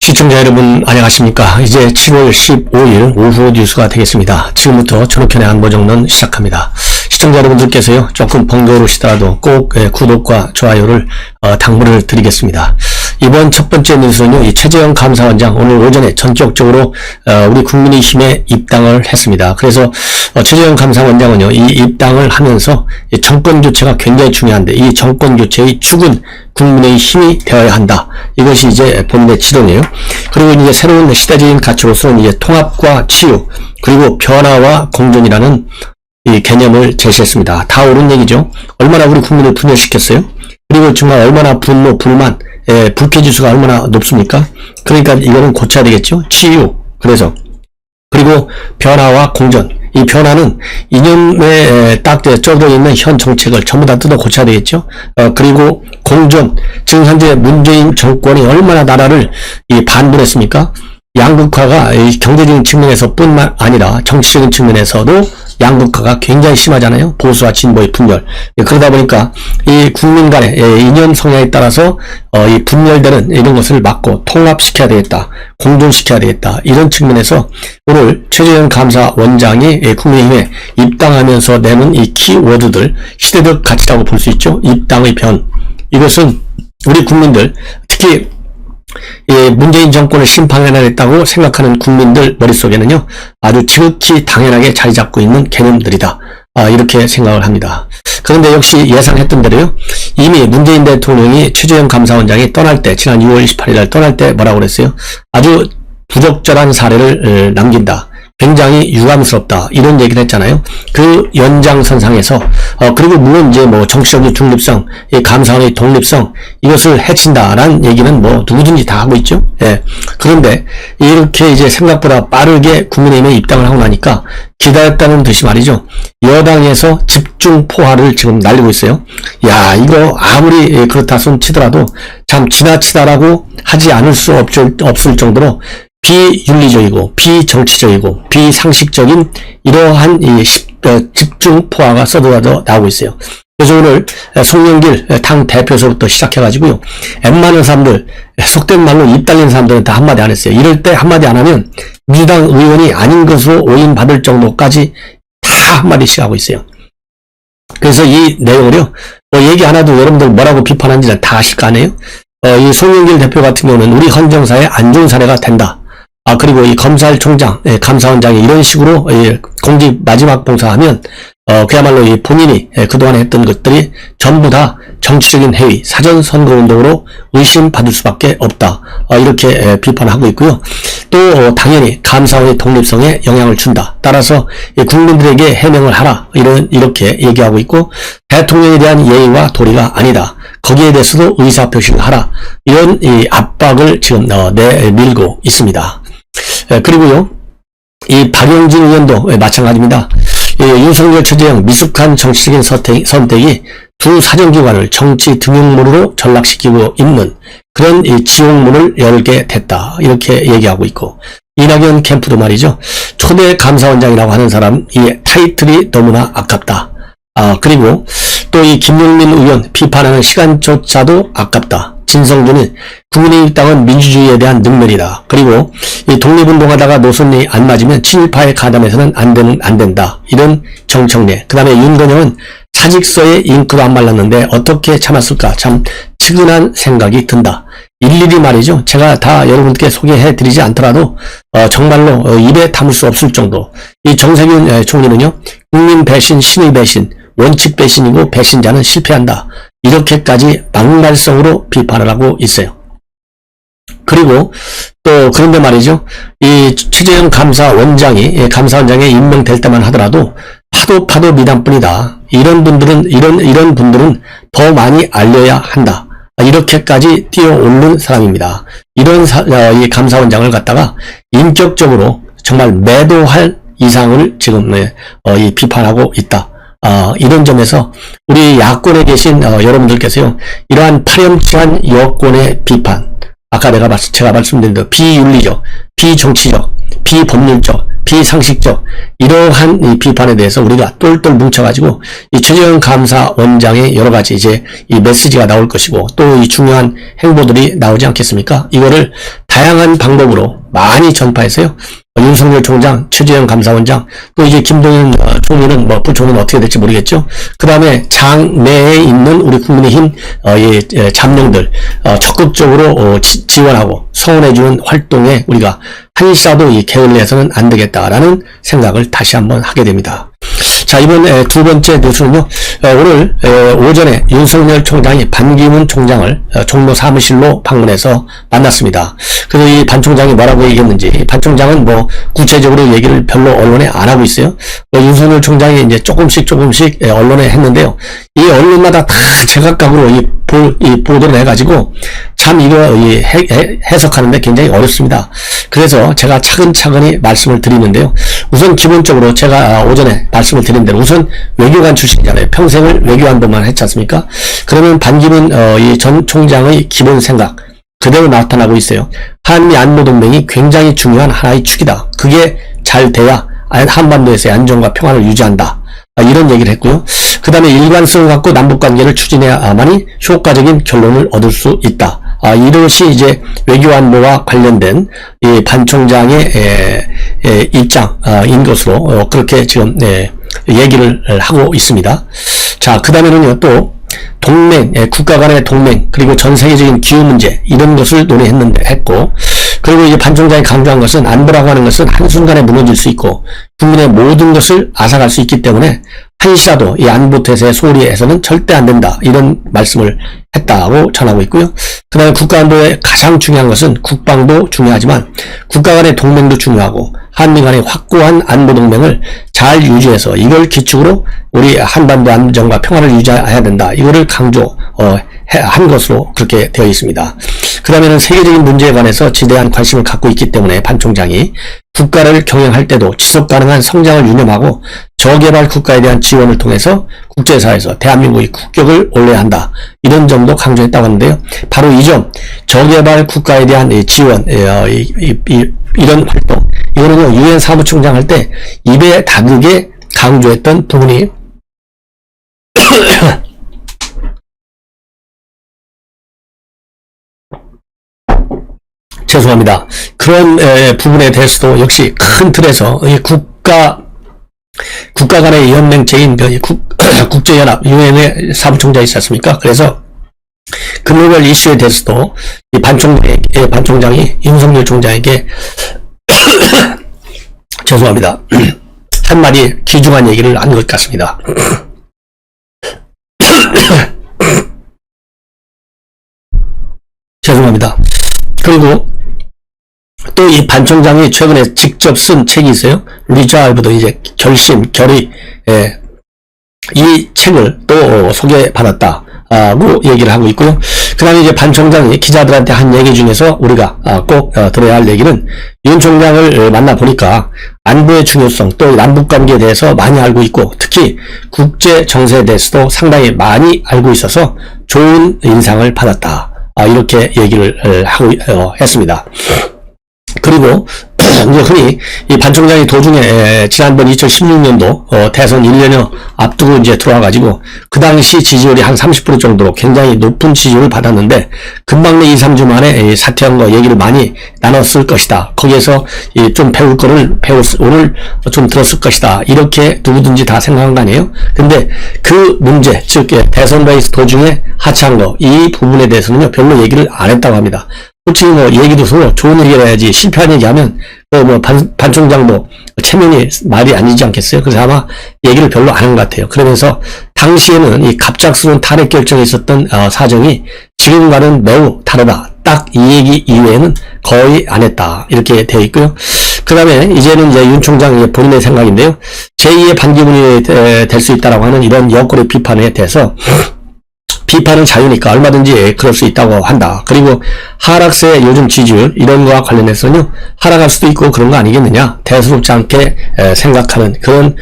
시청자 여러분 안녕하십니까. 이제 7월 15일 오후 뉴스가 되겠습니다. 지금부터 전우편의 안보정론 시작합니다. 시청자 여러분들께서요 조금 번거로우시더라도 꼭 구독과 좋아요를 당부를 드리겠습니다. 이번 첫 번째 뉴스는요, 이 최재형 감사원장 오늘 오전에 전격적으로 우리 국민의힘에 입당을 했습니다. 그래서 최재형 감사원장은요, 이 입당을 하면서 이 정권 교체가 굉장히 중요한데 이 정권 교체의 축은 국민의힘이 되어야 한다. 이것이 이제 본인의 지론이에요. 그리고 이제 새로운 시대적인 가치로서는 이제 통합과 치유 그리고 변화와 공존이라는 이 개념을 제시했습니다. 다 옳은 얘기죠. 얼마나 우리 국민을 분열시켰어요. 그리고 정말 얼마나 분노, 불만, 불쾌지수가 얼마나 높습니까? 그러니까 이거는 고쳐야 되겠죠. 치유. 그리고 변화와 공존. 이 변화는 이념에 딱 쪄져 있는 현 정책을 전부 다 뜯어 고쳐야 되겠죠. 그리고 공존. 지금 현재 문재인 정권이 얼마나 나라를 반분했습니까? 양극화가 경제적인 측면에서 뿐만 아니라 정치적인 측면에서도 양극화가 굉장히 심하잖아요. 보수와 진보의 분열. 그러다 보니까 이 국민 간의 이념 성향에 따라서 이 분열되는 이런 것을 막고 통합시켜야 되겠다. 공존시켜야 되겠다. 이런 측면에서 오늘 최재형 감사원장이 국민의힘에 입당하면서 내는 이 키워드들 시대적 가치라고 볼 수 있죠. 입당의 변. 이것은 우리 국민들 특히 문재인 정권을 심판해내겠다고 생각하는 국민들 머릿속에는요 아주 지극히 당연하게 자리 잡고 있는 개념들이다. 이렇게 생각을 합니다. 그런데 역시 예상했던 대로요, 이미 문재인 대통령이 최재형 감사원장이 떠날 때, 지난 6월 28일 날 떠날 때 뭐라고 그랬어요? 아주 부적절한 사례를 남긴다. 굉장히 유감스럽다. 이런 얘기를 했잖아요. 그 연장선상에서, 그리고 물론 이제 뭐 정치적인 중립성, 감사원의 독립성, 이것을 해친다라는 얘기는 뭐 누구든지 다 하고 있죠. 예. 그런데 이렇게 이제 생각보다 빠르게 국민의힘에 입당을 하고 나니까 기다렸다는 듯이 말이죠. 여당에서 집중 포화를 지금 날리고 있어요. 야, 이거 아무리 그렇다 손 치더라도 참 지나치다라고 하지 않을 수 없을 정도로 비윤리적이고 비정치적이고 비상식적인 이러한 집중 포화가 쏟아져 나오고 있어요. 그래서 오늘 송영길 당 대표서부터 시작해가지고요, 웬만한 사람들, 속된 말로 입 달린 사람들은 다 한마디 안 했어요. 이럴 때 한마디 안 하면 민주당 의원이 아닌 것으로 오인받을 정도까지 다 한마디씩 하고 있어요. 그래서 이 내용을요, 얘기 안 해도 여러분들 뭐라고 비판한지는 다 아실 거 아니에요? 이 송영길 대표 같은 경우는 우리 헌정사의 안 좋은 사례가 된다. 그리고 이 검찰총장, 감사원장이 이런 식으로 공직 마지막 봉사하면 그야말로 이 본인이 그동안 했던 것들이 전부 다 정치적인 해위, 사전선거운동으로 의심받을 수밖에 없다. 이렇게 비판하고 있고요. 또 당연히 감사원의 독립성에 영향을 준다. 따라서 국민들에게 해명을 하라. 이렇게 얘기하고 있고, 대통령에 대한 예의와 도리가 아니다. 거기에 대해서도 의사표시를 하라. 이런 이 압박을 지금 내밀고 있습니다. 그리고요, 이 박용진 의원도 마찬가지입니다. 윤석열 최재형 미숙한 정치적인 선택이 두 사정기관을 정치 등용문으로 전락시키고 있는 그런 이 지옥문을 열게 됐다. 이렇게 얘기하고 있고, 이낙연 캠프도 말이죠. 초대 감사원장이라고 하는 사람, 이 타이틀이 너무나 아깝다. 그리고 또 이 김용민 의원 비판하는 시간조차도 아깝다. 진성준은 국민의힘 당은 민주주의에 대한 능멸이다. 그리고 이 독립운동하다가 노선이 안 맞으면 친일파에 가담해서는 안 된다. 이런 정청래. 그 다음에 윤건영은 사직서에 잉크도 안 말랐는데 어떻게 참았을까? 참 측은한 생각이 든다. 일일이 말이죠. 제가 다 여러분께 소개해 드리지 않더라도 정말로 입에 담을 수 없을 정도. 이 정세균 총리는요, 국민 배신, 신의 배신, 원칙 배신이고 배신자는 실패한다. 이렇게까지 막말성으로 비판을 하고 있어요. 그리고 또 그런데 말이죠, 이 최재형 감사원장이 감사원장에 임명될 때만 하더라도 파도 미담뿐이다. 이런 분들은 더 많이 알려야 한다. 이렇게까지 뛰어오른 사람입니다. 이런 이 감사원장을 갖다가 인격적으로 정말 매도할 이상을 지금 비판하고 있다. 이런 점에서 우리 야권에 계신 여러분들께서요, 이러한 파렴치한 여권의 비판, 아까 제가 말씀드린 대로 비윤리적, 비정치적, 비법률적, 비상식적 이러한 이 비판에 대해서 우리가 똘똘 뭉쳐가지고 이 최재형 감사원장의 여러 가지 이제 이 메시지가 나올 것이고 또 이 중요한 행보들이 나오지 않겠습니까? 이거를 다양한 방법으로 많이 전파해서요. 윤석열 총장, 최재형 감사원장, 또 이제 김동연 총리는 부총리는 어떻게 될지 모르겠죠. 그 다음에 장 내에 있는 우리 국민의힘 잠룡들 적극적으로 지원하고 성원해주는 활동에 우리가 한시라도 이 게을러서는 안 되겠다라는 생각을 다시 한번 하게 됩니다. 자, 이번 두 번째 뉴스는요. 오늘 오전에 윤석열 총장이 반기문 총장을 종로 사무실로 방문해서 만났습니다. 그래서 이 반 총장이 뭐라고 얘기했는지, 반 총장은 구체적으로 얘기를 별로 언론에 안 하고 있어요. 윤석열 총장이 이제 조금씩 언론에 했는데요. 이 언론마다 다 제각각으로 이 보도를 해가지고 참 이거 해석하는데 굉장히 어렵습니다. 그래서 제가 차근차근히 말씀을 드리는데요. 우선 기본적으로 제가 오전에 말씀을 드린 대로 우선 외교관 출신이잖아요. 평생을 외교안보만 했지 않습니까? 그러면 반기문 이 전 총장의 기본 생각 그대로 나타나고 있어요. 한미 안보동맹이 굉장히 중요한 하나의 축이다. 그게 잘 돼야 한반도에서의 안정과 평화를 유지한다. 이런 얘기를 했고요. 그 다음에 일관성을 갖고 남북관계를 추진해야만이 효과적인 결론을 얻을 수 있다. 이것이 이제 외교안보와 관련된 이 반 총장의 입장인 것으로 그렇게 지금 얘기를 하고 있습니다. 자, 그 다음에는요 또 동맹, 국가 간의 동맹, 그리고 전 세계적인 기후 문제, 이런 것을 논의했고, 그리고 이제 반 총장이 강조한 것은 안보라고 하는 것은 한순간에 무너질 수 있고, 국민의 모든 것을 앗아갈 수 있기 때문에, 한시라도 이 안보 태세에 소홀히 해서는 절대 안 된다. 이런 말씀을 했다고 전하고 있고요. 그 다음에 국가 안보에 가장 중요한 것은 국방도 중요하지만, 국가 간의 동맹도 중요하고, 한미 간의 확고한 안보 동맹을 잘 유지해서 이걸 기축으로 우리 한반도 안정과 평화를 유지해야 된다. 이거를 한 것으로 그렇게 되어 있습니다. 그 다음에는 세계적인 문제에 관해서 지대한 관심을 갖고 있기 때문에 반 총장이 국가를 경영할 때도 지속 가능한 성장을 유념하고 저개발 국가에 대한 지원을 통해서 국제사회에서 대한민국의 국격을 올려야 한다. 이런 점도 강조했다고 하는데요. 바로 이 점, 저개발 국가에 대한 지원, 이런 활동, 이거는요, 유엔 사무총장 할 때 입에 다르게 강조했던 부분이 죄송합니다. 그런 부분에 대해서도 역시 큰 틀에서 이 국가 간의 연맹체인 국제연합 유엔의 사무총장이 있지 않습니까? 그래서 글로벌 이슈에 대해서도 이 반 총장이 윤석열 총장에게 죄송합니다. 한마디 귀중한 얘기를 한 것 같습니다. 죄송합니다. 그리고 또 이 반 총장이 최근에 직접 쓴 책이 있어요. 리자이브도 이제 결의, 이 책을 또 소개받았다고 얘기를 하고 있고요. 그 다음에 이제 반 총장이 기자들한테 한 얘기 중에서 우리가 꼭 들어야 할 얘기는 윤 총장을 만나보니까 안보의 중요성 또 남북관계에 대해서 많이 알고 있고 특히 국제 정세에 대해서도 상당히 많이 알고 있어서 좋은 인상을 받았다. 이렇게 얘기를 했습니다. 그리고 이제 흔히 이 반 총장이 도중에 지난번 2016년도 대선 1년여 앞두고 이제 들어와가지고 그 당시 지지율이 한 30% 정도로 굉장히 높은 지지율을 받았는데 금방 내 2, 3주 만에 사퇴한 거 얘기를 많이 나눴을 것이다. 거기에서 좀 배울 거를 오늘 좀 들었을 것이다. 이렇게 누구든지 다 생각한 거 아니에요? 근데 그 문제, 즉 대선 레이스 도중에 하차한 거 이 부분에 대해서는요 별로 얘기를 안 했다고 합니다. 솔직히 얘기도 서로 좋은 얘기를 해야지 실패한 얘기하면 반 총장도 체면이 말이 아니지 않겠어요? 그래서 아마 얘기를 별로 안 한 것 같아요. 그러면서 당시에는 이 갑작스러운 탄핵 결정이 있었던 사정이 지금과는 매우 다르다. 딱 이 얘기 이외에는 거의 안 했다. 이렇게 되어 있고요. 그 다음에 이제는 이제 윤 총장 본인의 생각인데요. 제2의 반기문이 될 수 있다라고 하는 이런 여권의 비판에 대해서 비판은 자유니까 얼마든지 그럴 수 있다고 한다. 그리고 하락세 요즘 지지율 이런 거와 관련해서는요. 하락할 수도 있고 그런 거 아니겠느냐. 대수롭지 않게 생각하는 그런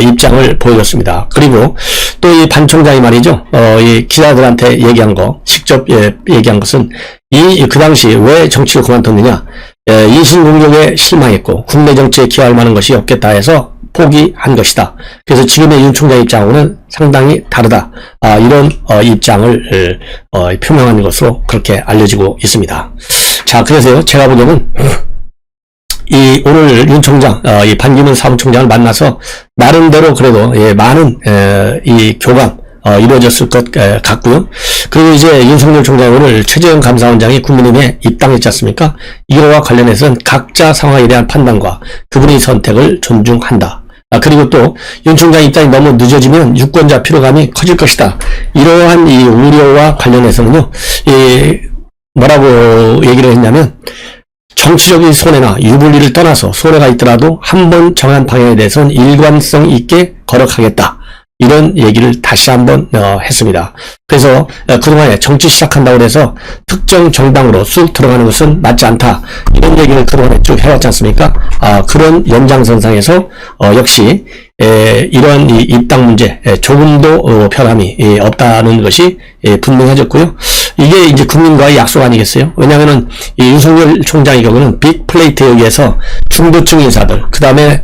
입장을 보여줬습니다. 그리고 또 이 반 총장이 말이죠. 이 기자들한테 얘기한 거 직접 얘기한 것은 그 당시 왜 정치를 그만뒀느냐. 인신공격에 실망했고 국내 정치에 기여할 만한 것이 없겠다 해서 포기한 것이다. 그래서 지금의 윤 총장 입장하고는 상당히 다르다. 이런 입장을 표명한 것으로 그렇게 알려지고 있습니다. 자, 그래서요, 제가 보기에는 오늘 윤 총장, 이 반기문 사무총장을 만나서 나름대로 그래도 많은 이 교감 이루어졌을 것 같고요. 그리고 이제 윤석열 총장 오늘 최재형 감사원장이 국민의힘에 입당했지 않습니까? 이거와 관련해서는 각자 상황에 대한 판단과 그분의 선택을 존중한다. 그리고 또 윤 총장 입당이 너무 늦어지면 유권자 피로감이 커질 것이다. 이러한 이 우려와 관련해서는요, 뭐라고 얘기를 했냐면, 정치적인 손해나 유불리를 떠나서 손해가 있더라도 한 번 정한 방향에 대해서는 일관성 있게 걸어가겠다. 이런 얘기를 다시 한번 했습니다. 그래서 그동안에 정치 시작한다고 해서 특정 정당으로 쑥 들어가는 것은 맞지 않다. 이런 얘기를 그동안에 쭉 해왔지 않습니까? 그런 연장선상에서 역시 이러한 이 입당 문제 조금도 변함이 없다는 것이 분명해졌고요. 이게 이제 국민과의 약속 아니겠어요? 왜냐하면은 이 윤석열 총장의 경우는 빅플레이트에 의해서 중도층 인사들, 그 다음에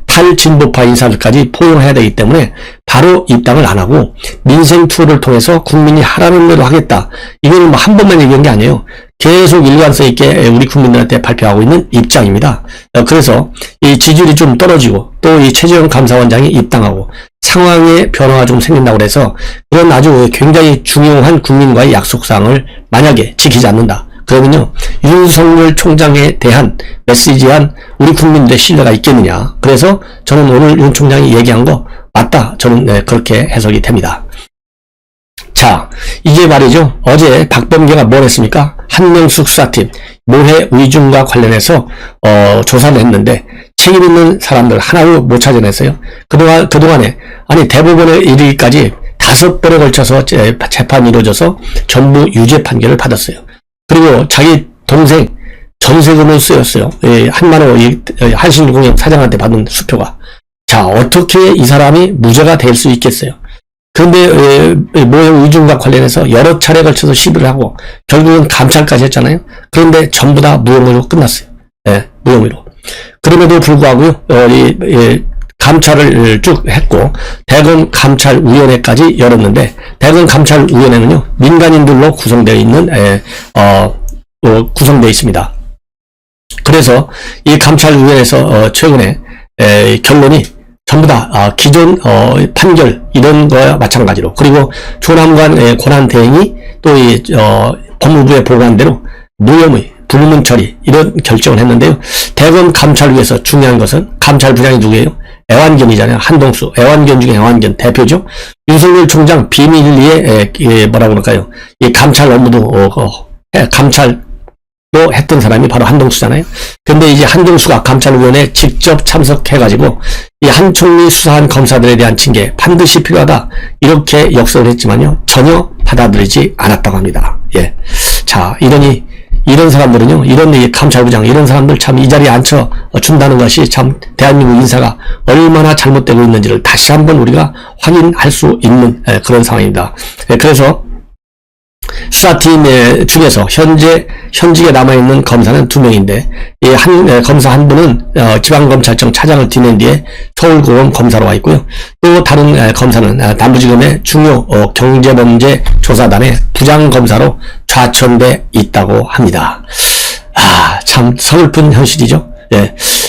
탈진보파 인사들까지 포용해야 되기 때문에 바로 입당을 안 하고 민생 투어를 통해서 국민이 하라는 대로 하겠다. 이거는 뭐 한 번만 얘기한 게 아니에요. 계속 일관성 있게 우리 국민들한테 발표하고 있는 입장입니다. 그래서 이 지지율이 좀 떨어지고 또 이 최재형 감사원장이 입당하고 상황의 변화가 좀 생긴다고 해서 그런 아주 굉장히 중요한 국민과의 약속사항을 만약에 지키지 않는다. 그러면요, 윤석열 총장에 대한 메시지한 우리 국민들의 신뢰가 있겠느냐. 그래서 저는 오늘 윤 총장이 얘기한 거 맞다. 저는 그렇게 해석이 됩니다. 자, 이게 말이죠. 어제 박범계가 뭘 했습니까? 한명숙 수사팀 모해 위중과 관련해서 조사를 했는데 책임 있는 사람들 하나도 못 찾아냈어요. 그동안에 아니 대법원에 이르기까지 5번에 걸쳐서 재판이 이루어져서 전부 유죄 판결을 받았어요. 그리고 자기 동생 전세금을 쓰였어요. 한만호 한신공영 사장한테 받은 수표가. 자, 어떻게 이 사람이 무죄가 될 수 있겠어요? 그런데 모해 위중과 관련해서 여러 차례 걸쳐서 시비를 하고 결국은 감찰까지 했잖아요. 그런데 전부 다 무혐의로 끝났어요. 무혐의로. 그럼에도 불구하고 감찰을 쭉 했고 대검 감찰위원회까지 열었는데 대검 감찰위원회는요, 민간인들로 구성되어 있는 구성되어 있습니다. 그래서 이 감찰위원회에서 최근에 결론이 전부 다 기존 판결 이런 거와 마찬가지로, 그리고 조남관 권한대행이 또 이 법무부의 보고한대로 무혐의 불문 처리 이런 결정을 했는데요. 대검 감찰위에서 중요한 것은 감찰부장이 누구예요? 애완견이잖아요. 한동수. 애완견 중에 애완견 대표죠. 윤석열 총장 비밀리에 뭐라고 그럴까요? 이 감찰 업무도 감찰로 했던 사람이 바로 한동수잖아요. 근데 이제 한동수가 감찰위원회에 직접 참석해가지고 이 한 총리 수사한 검사들에 대한 징계 반드시 필요하다. 이렇게 역설을 했지만요, 전혀 받아들이지 않았다고 합니다. 자, 이런 사람들은요, 이런 이 감찰부장, 이런 사람들 참 이 자리에 앉혀준다는 것이 참 대한민국 인사가 얼마나 잘못되고 있는지를 다시 한번 우리가 확인할 수 있는 그런 상황입니다. 그래서 수사팀 중에서 현직에 남아있는 검사는 2명인데, 이 검사 한 분은 지방검찰청 차장을 지낸 뒤에 서울고검 검사로 와 있고요. 또 다른 검사는 남부지검의 중요 경제범죄 조사단의 부장검사로 좌천돼 있다고 합니다. 참 서글픈 현실이죠.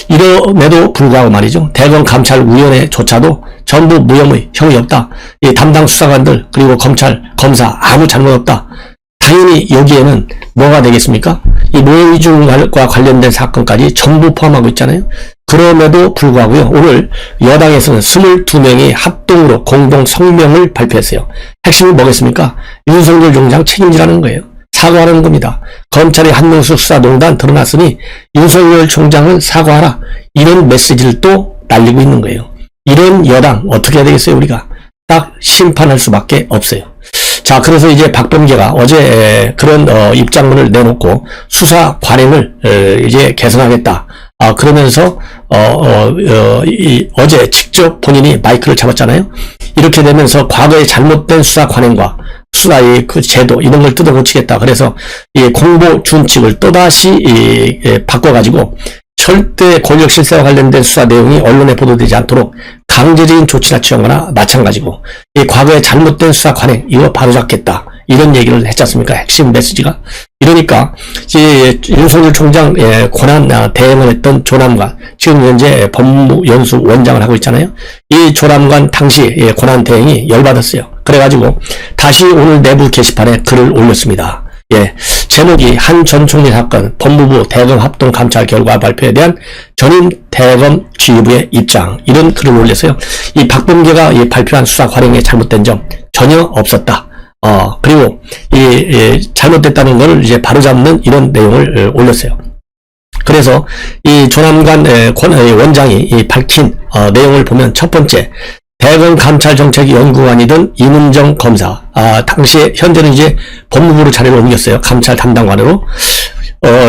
이럼에도 불구하고 말이죠, 대검 감찰위원회조차도 전부 무혐의, 형이 없다. 이 담당 수사관들 그리고 검사 아무 잘못 없다. 당연히 여기에는 뭐가 되겠습니까? 이 모해 위중과 관련된 사건까지 전부 포함하고 있잖아요. 그럼에도 불구하고요, 오늘 여당에서는 22명이 합동으로 공동 성명을 발표했어요. 핵심이 뭐겠습니까? 윤석열 총장 책임지라는 거예요. 사과하는 겁니다. 검찰의 한명숙 수사농단 드러났으니 윤석열 총장은 사과하라. 이런 메시지를 또 날리고 있는 거예요. 이런 여당 어떻게 해야 되겠어요? 우리가 딱 심판할 수밖에 없어요. 자, 그래서 이제 박범계가 어제 그런 입장문을 내놓고 수사 관행을 이제 개선하겠다. 그러면서 어제 직접 본인이 마이크를 잡았잖아요. 이렇게 되면서 과거의 잘못된 수사 관행과 수사의 그 제도 이런 걸 뜯어고치겠다. 그래서 이 공보 준칙을 또다시 바꿔가지고 절대 권력 실세와 관련된 수사 내용이 언론에 보도되지 않도록 강제적인 조치나 취하거나 마찬가지고 이 과거에 잘못된 수사 관행 이거 바로잡겠다. 이런 얘기를 했지 않습니까? 핵심 메시지가. 이러니까 이제 윤석열 총장 권한 대행을 했던 조남관, 지금 현재 법무연수원장을 하고 있잖아요. 이 조남관 당시 권한 대행이 열받았어요. 그래가지고 다시 오늘 내부 게시판에 글을 올렸습니다. 제목이 한 전 총리 사건 법무부 대검 합동 감찰 결과 발표에 대한 전임 대검 지휘부의 입장, 이런 글을 올렸어요. 이 박범계가 발표한 수사 관행에 잘못된 점 전혀 없었다. 그리고 잘못됐다는 걸 이제 바로잡는 이런 내용을 올렸어요. 그래서 이 조남관 원장이 밝힌 내용을 보면 첫 번째, 대검 감찰정책연구관이던 이문정 검사, 당시에 현재는 이제 법무부로 자리를 옮겼어요. 감찰 담당관으로.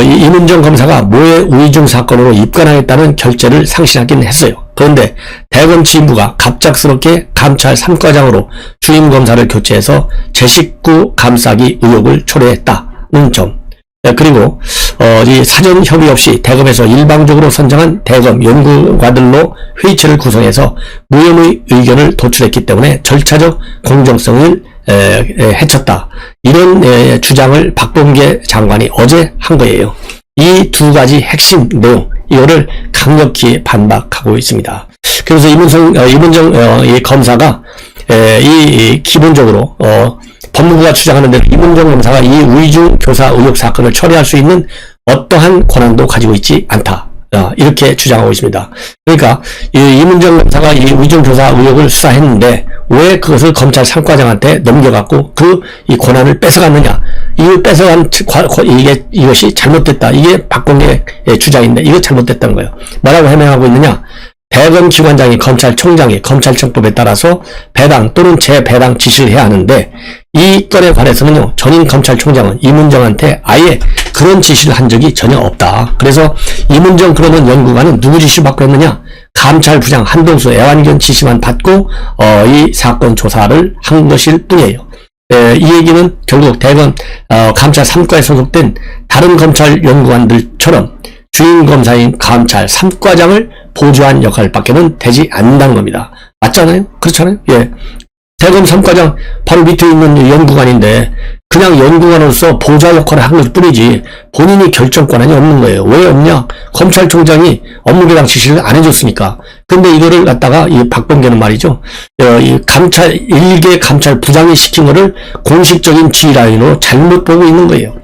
이문정 검사가 모해 우의중 사건으로 입건하겠다는 결재를 상실하긴 했어요. 그런데 대검 지휘부가 갑작스럽게 감찰 3과장으로 주임 검사를 교체해서 제 식구 감싸기 의혹을 초래했다는 점. 그리고 이 사전 협의 없이 대검에서 일방적으로 선정한 대검 연구관들로 회의체를 구성해서 무혐의 의견을 도출했기 때문에 절차적 공정성을 해쳤다. 이런 주장을 박범계 장관이 어제 한 거예요. 이 두 가지 핵심 내용, 이거를 강력히 반박하고 있습니다. 그래서 이문정 검사가 기본적으로 법무부가 주장하는 대로 이문정 검사가 이 우의중 교사 의혹 사건을 처리할 수 있는 어떠한 권한도 가지고 있지 않다. 이렇게 주장하고 있습니다. 그러니까 이문정 검사가 이 우의중 교사 의혹을 수사했는데 왜 그것을 검찰 3과장한테 넘겨갖고 이 권한을 뺏어갔느냐? 이걸 뺏어간 이것이 잘못됐다. 이게 박범계의 주장인데 이거 잘못됐다는 거예요. 뭐라고 해명하고 있느냐? 대검 기관장이 검찰총장이 검찰청법에 따라서 배당 또는 재배당 지시를 해야 하는데 이 건에 관해서는요, 전임 검찰총장은 이문정한테 아예 그런 지시를 한 적이 전혀 없다. 그래서 이문정 그러는 연구관은 누구 지시를 받고 했느냐? 감찰부장 한동수 애완견 지시만 받고 이 사건 조사를 한 것일 뿐이에요. 이 얘기는 결국 대검 감찰 3과에 소속된 다른 검찰 연구관들처럼 주임 검사인 감찰 3과장을 보조한 역할밖에는 되지 않는다는 겁니다. 맞잖아요? 그렇잖아요? 대검 3과장 바로 밑에 있는 연구관인데 그냥 연구관으로서 보좌 역할을 한 것 뿐이지 본인이 결정 권한이 없는 거예요. 왜 없냐? 검찰총장이 업무배당 지시를 안 해줬으니까. 근데 이거를 갖다가 이 박범계는 말이죠. 이 일개 감찰부장이 시킨 거를 공식적인 지휘라인으로 잘못 보고 있는 거예요.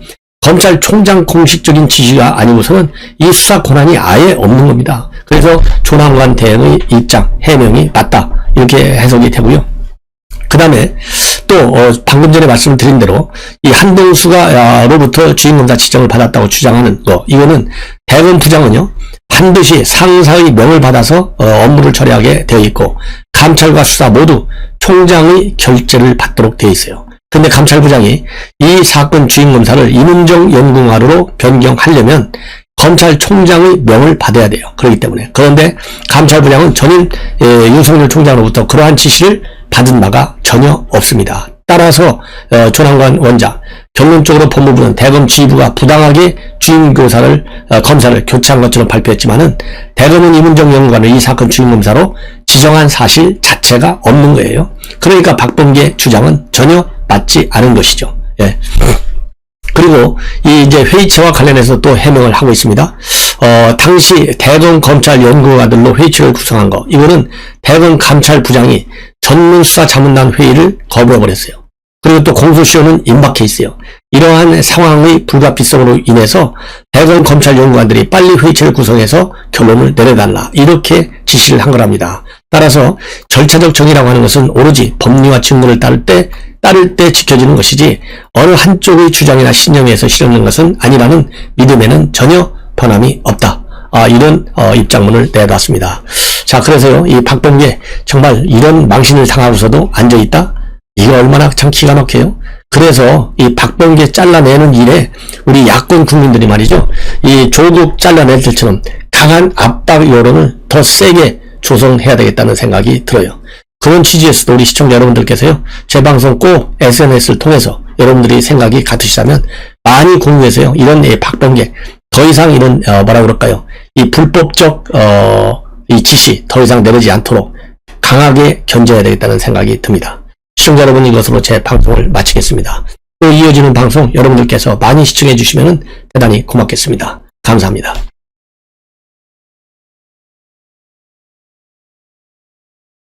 검찰총장 공식적인 지시가 아니고서는 이 수사 권한이 아예 없는 겁니다. 그래서 조남관 대행의 입장, 해명이 맞다. 이렇게 해석이 되고요. 그 다음에 또 방금 전에 말씀드린 대로 이 한동수가로부터 주임검사 지정을 받았다고 주장하는 거, 이거는 대검 부장은요 반드시 상사의 명을 받아서 업무를 처리하게 되어 있고 감찰과 수사 모두 총장의 결재를 받도록 되어 있어요. 근데 감찰부장이 이 사건 주임검사를 이문정 연구관으로 변경하려면 검찰총장의 명을 받아야 돼요. 그렇기 때문에. 그런데 감찰부장은 전임 윤석열 총장으로부터 그러한 지시를 받은 바가 전혀 없습니다. 따라서 조남관 원장, 결론적으로 법무부는 대검 지휘부가 부당하게 검사를 교체한 것처럼 발표했지만은 대검은 이문정 연구관을 이 사건 주임검사로 지정한 사실 자체가 없는 거예요. 그러니까 박범계 주장은 전혀 맞지 않은 것이죠. 그리고 이제 회의체와 관련해서 또 해명을 하고 있습니다. 당시 대검 검찰 연구관들로 회의체를 구성한 거, 이거는 대검 감찰부장이 전문수사자문단 회의를 거부해버렸어요. 그리고 또 공소시효는 임박해 있어요. 이러한 상황의 불가피성으로 인해서 대검 검찰 연구관들이 빨리 회의체를 구성해서 결론을 내려달라, 이렇게 지시를 한 거랍니다. 따라서 절차적 정의라고 하는 것은 오로지 법리와 직무를 따를 때 지켜지는 것이지 어느 한쪽의 주장이나 신념에서 실현된 것은 아니라는 믿음에는 전혀 변함이 없다. 이런 입장문을 내놨습니다. 자, 그래서요, 이 박범계 정말 이런 망신을 당하고서도 앉아있다? 이거 얼마나 참 기가 막혀요. 그래서 이 박범계 잘라내는 일에 우리 야권 국민들이 말이죠, 이 조국 잘라낼 때처럼 강한 압박 여론을 더 세게 조성해야 되겠다는 생각이 들어요. 그런 취지에서도 우리 시청자 여러분들께서요, 제 방송 꼭 SNS를 통해서 여러분들이 생각이 같으시다면 많이 공유해서요, 이런 박범계, 더 이상 이런, 뭐라 그럴까요? 이 불법적, 이 지시 더 이상 내리지 않도록 강하게 견제해야 되겠다는 생각이 듭니다. 시청자 여러분, 이것으로 제 방송을 마치겠습니다. 또 이어지는 방송 여러분들께서 많이 시청해 주시면 대단히 고맙겠습니다. 감사합니다.